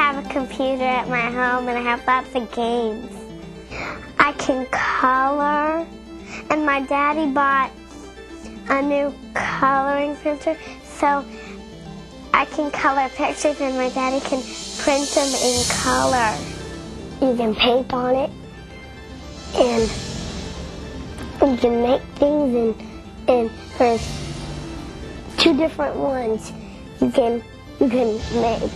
have a computer at my home and I have lots of games. I can color, and my daddy bought a new coloring printer, so I can color pictures and my daddy can print them in color. You can paint on it, and you can make things, and there's two different ones. You can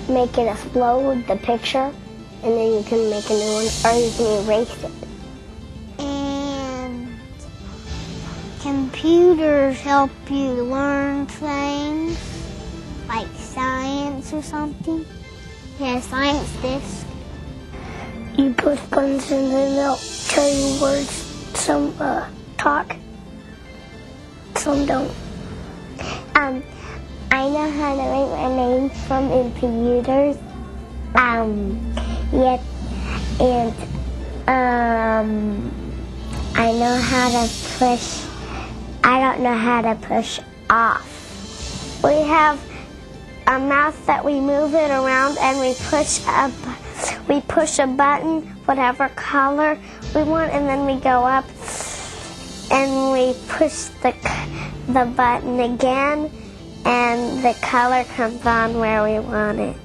make it explode, the picture, and then you can make a new one, or you can erase it. And computers help you learn things, like science or something. Yeah, science disc. You push buttons and then they'll tell you words. Some talk, some don't. I know how to write my name from in computers. Yet, and I know how to push. I don't know how to push off. We have a mouse that we move it around, and we push a button, whatever color we want, and then we go up and we push the button again, and the color comes on where we want it.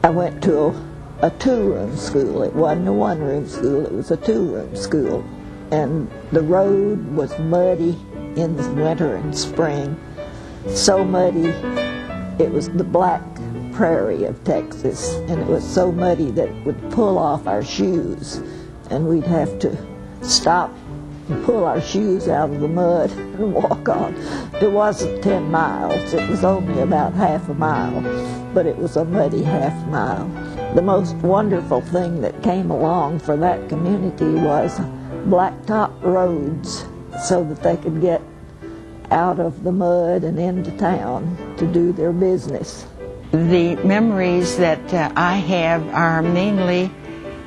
I went to a two-room school. It wasn't a one-room school, it was a two-room school. And the road was muddy in the winter and spring. So muddy, it was the black prairie of Texas, and it was so muddy that it would pull off our shoes, and we'd have to stop and pull our shoes out of the mud and walk on. It wasn't 10 miles, it was only about half a mile, but it was a muddy half mile. The most wonderful thing that came along for that community was blacktop roads so that they could get out of the mud and into town to do their business. The memories that I have are mainly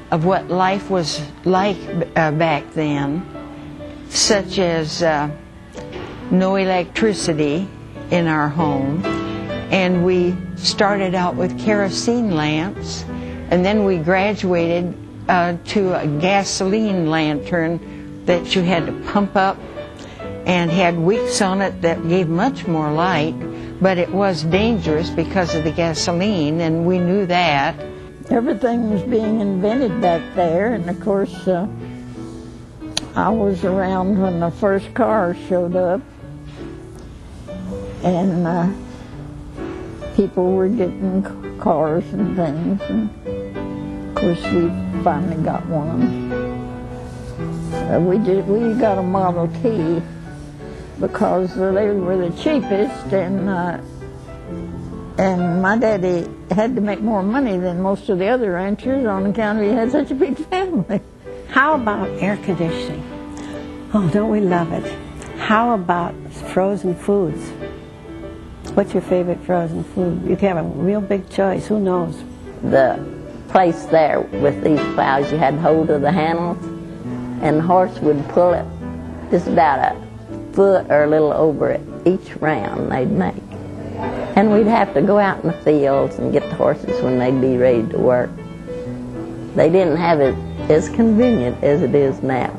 of what life was like back then, such as no electricity in our home, and we started out with kerosene lamps, and then we graduated to a gasoline lantern that you had to pump up and had wicks on it that gave much more light, but it was dangerous because of the gasoline, and we knew that. Everything was being invented back there, and of course I was around when the first cars showed up, and people were getting cars and things, and of course we finally got one. We got a Model T because they were the cheapest, and my daddy had to make more money than most of the other ranchers on account of he had such a big family. How about air conditioning? Oh, don't we love it? How about frozen foods? What's your favorite frozen food? You can have a real big choice, who knows? The place there with these plows, you had hold of the handles, and the horse would pull it just about a foot or a little over it each round they'd make. And we'd have to go out in the fields and get the horses when they'd be ready to work. They didn't have it as convenient as it is now.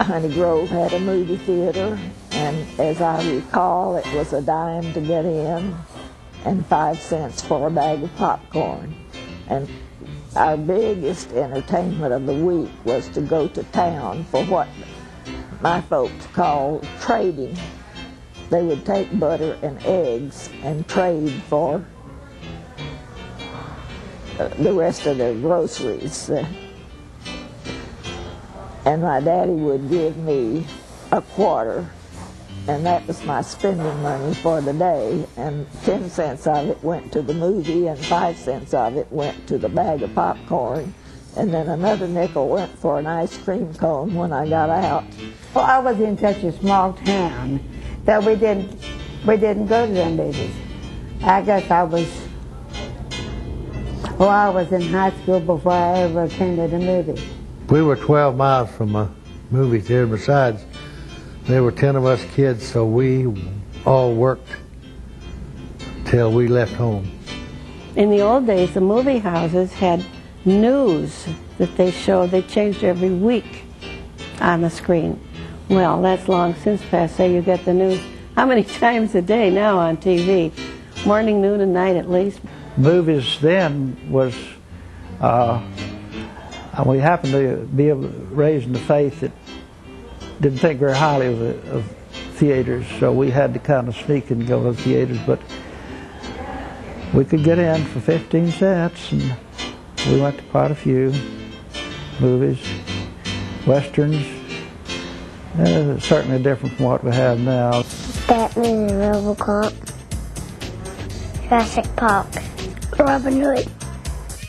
Honey Grove had a movie theater, and as I recall, it was a dime to get in and 5 cents for a bag of popcorn. And our biggest entertainment of the week was to go to town for what my folks called trading. They would take butter and eggs and trade for the rest of their groceries. And my daddy would give me a quarter, and that was my spending money for the day, and 10 cents of it went to the movie, and 5 cents of it went to the bag of popcorn, and then another nickel went for an ice cream cone when I got out. Well, I was in such a small town that we didn't go to them movies. I guess I was in high school before I ever attended a movie. We were 12 miles from a movie theater. Besides, there were 10 of us kids, so we all worked till we left home. In the old days, the movie houses had news that they showed. They changed every week on the screen. Well, that's long since passed. You get the news how many times a day now on TV? Morning, noon, and night at least. Movies then was, we happened to be raised in the faith that didn't think very highly of theaters, so we had to kind of sneak and go to the theaters, but we could get in for 15 cents, and we went to quite a few movies, westerns, certainly different from what we have now. Batman and Robocop, Jurassic Park, Robin Hood,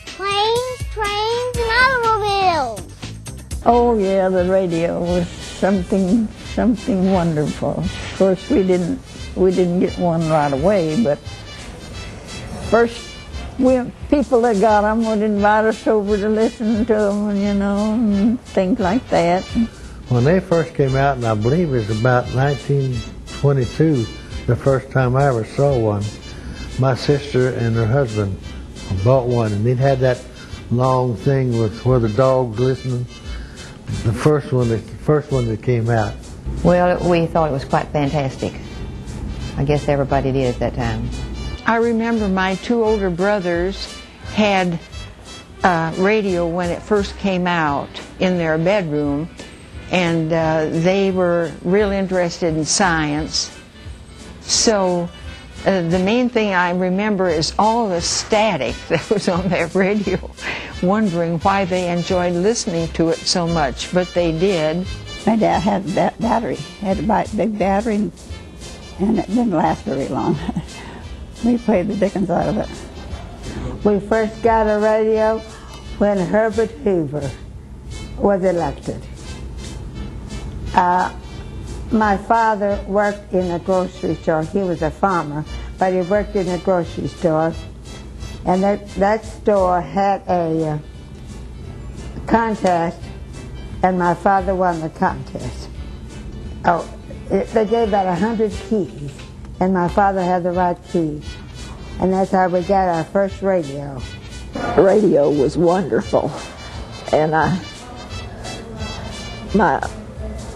planes, trains, and automobiles. Oh yeah, the radio was something wonderful. Of course, we didn't get one right away, but first people that got them would invite us over to listen to them, you know, and things like that. When they first came out, and I believe it was about 1922, the first time I ever saw one, my sister and her husband bought one, and it had that long thing with where the dog's listening. The first one that came out. Well, we thought it was quite fantastic. I guess everybody did at that time. I remember my two older brothers had radio when it first came out in their bedroom, and they were really interested in science. So the main thing I remember is all the static that was on that radio, wondering why they enjoyed listening to it so much, but they did. My dad had that battery, had a big battery, and it didn't last very long. We played the dickens out of it. We first got a radio when Herbert Hoover was elected. My father worked in a grocery store. He was a farmer, but he worked in a grocery store. And that store had a contest, and my father won the contest. They gave out 100 keys, and my father had the right key. And that's how we got our first radio. Radio was wonderful, and my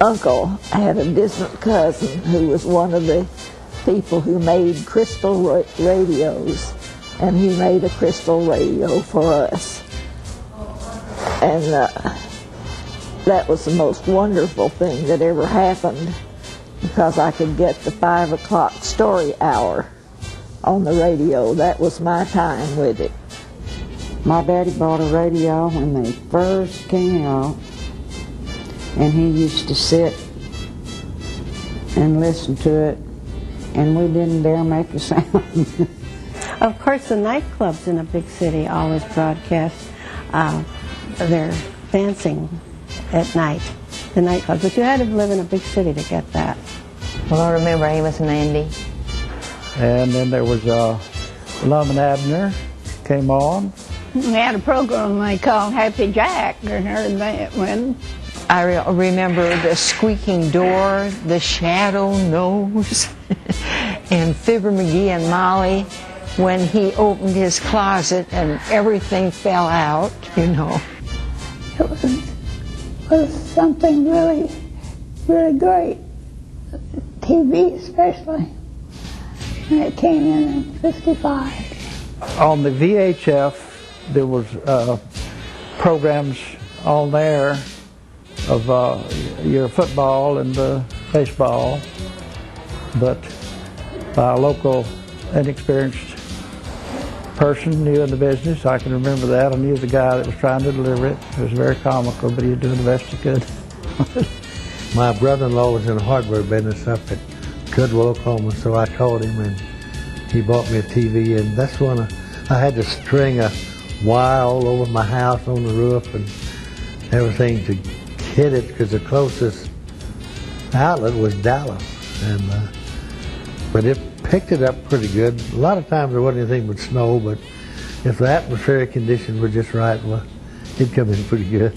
uncle had a distant cousin who was one of the people who made crystal radios, and he made a crystal radio for us. And that was the most wonderful thing that ever happened, because I could get the 5 o'clock story hour on the radio. That was my time with it. My daddy bought a radio when they first came out, and he used to sit and listen to it, and we didn't dare make a sound. Of course, the nightclubs in a big city always broadcast their dancing at night, the nightclubs. But you had to live in a big city to get that. Well, I remember Amos and Andy. And then there was Lum and Abner came on. We had a program they called Happy Jack, and heard that one. I remember the squeaking door, the shadow nose, and Fibber McGee and Molly when he opened his closet and everything fell out, you know. It was something really, really great. TV especially. And it came in 55. On the VHF, there was programs on there of your football and baseball, but by a local inexperienced person new in the business. I can remember that. I knew the guy that was trying to deliver it. It was very comical, but he was doing the best he could. My brother-in-law was in the hardware business up at Goodwill, Oklahoma, so I called him, and he bought me a TV, and that's when I had to string a wire all over my house on the roof and everything to hit it, because the closest outlet was Dallas, and but it picked it up pretty good. A lot of times there wasn't anything but snow, but if the atmospheric conditions were just right, well, it'd come in pretty good.